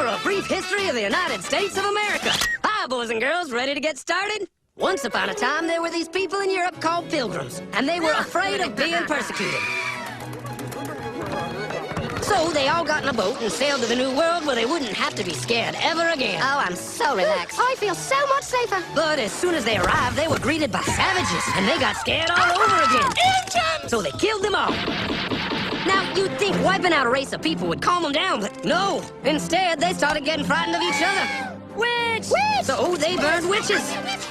for a brief history of the United States of America. Hi, boys and girls, ready to get started? Once upon a time, there were these people in Europe called pilgrims, and they were afraid of being persecuted. So they all got in a boat and sailed to the New World where they wouldn't have to be scared ever again. Oh, I'm so relaxed. I feel so much safer. But as soon as they arrived, they were greeted by savages, and they got scared all over again. Indians! So they killed them all. Now, you'd think wiping out a race of people would calm them down, but no. Instead, they started getting frightened of each other. Witch! So they burned witches.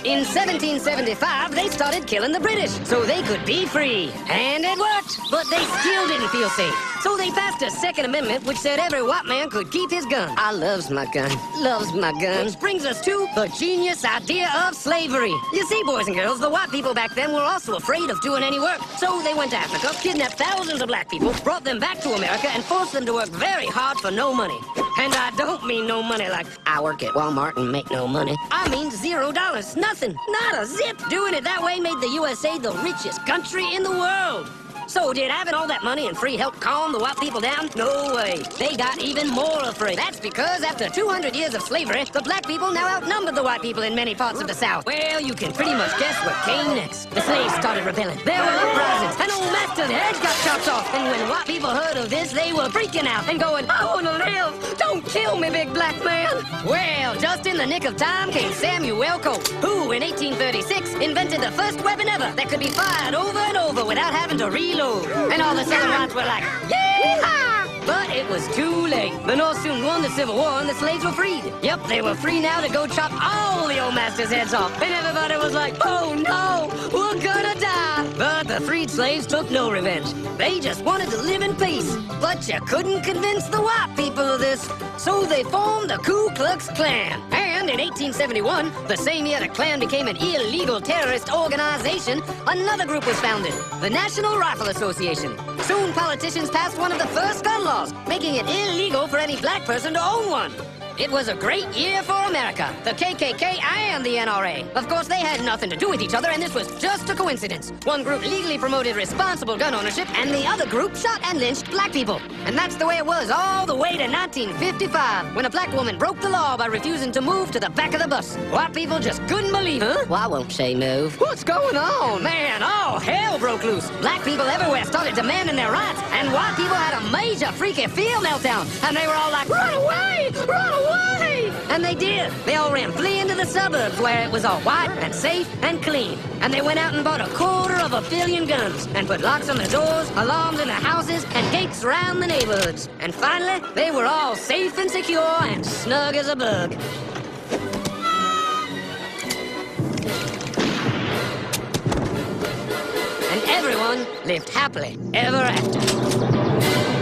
In 1775, they started killing the British so they could be free. And it worked, but they still didn't feel safe. So they passed a Second Amendment which said every white man could keep his gun. I loves my gun. Loves my gun. Which brings us to the genius idea of slavery. You see, boys and girls, the white people back then were also afraid of doing any work. So they went to Africa, kidnapped thousands of black people, brought them back to America, and forced them to work very hard for no money. And I don't mean no money like I work at Walmart and make no money. I mean $0. Nothing. Not a zip. Doing it that way made the USA the richest country in the world. So did having all that money and free help calm the white people down? No way. They got even more afraid. That's because after 200 years of slavery, the black people now outnumbered the white people in many parts of the South. Well, you can pretty much guess what came next. The slaves started rebelling. There were uprisings, and old master's heads got chopped off. And when white people heard of this, they were freaking out and going, I want to live. Don't kill me, big black man. Well, just in the nick of time came Samuel Colt, who in 1836 invented the first weapon ever that could be fired over and over without having to reload. And all the southern whites were like, yeah! But it was too late. The North soon won the Civil War and the slaves were freed. Yep, they were free now to go chop all the old masters' heads off. And everybody was like, oh no, we're gonna die. But the freed slaves took no revenge. They just wanted to live in peace. But you couldn't convince the white people of this. So they formed the Ku Klux Klan. And in 1871, the same year the Klan became an illegal terrorist organization, another group was founded, the National Rifle Association. Soon politicians passed one of the first gun laws, making it illegal for any black person to own one. It was a great year for America, the KKK and the NRA. Of course, they had nothing to do with each other, and this was just a coincidence. One group legally promoted responsible gun ownership, and the other group shot and lynched black people. And that's the way it was all the way to 1955, when a black woman broke the law by refusing to move to the back of the bus. White people just couldn't believe it. Huh? Well, I won't say move. What's going on? Man, all hell broke loose. Black people everywhere started demanding their rights, and white people had a major freaky fear meltdown, and they were all like, run away! Run away! And they did. They all ran fleeing to the suburbs where it was all white and safe and clean. And they went out and bought 250 million guns and put locks on the doors, alarms in the houses, and gates around the neighborhoods. And finally, they were all safe and secure and snug as a bug. And everyone lived happily ever after.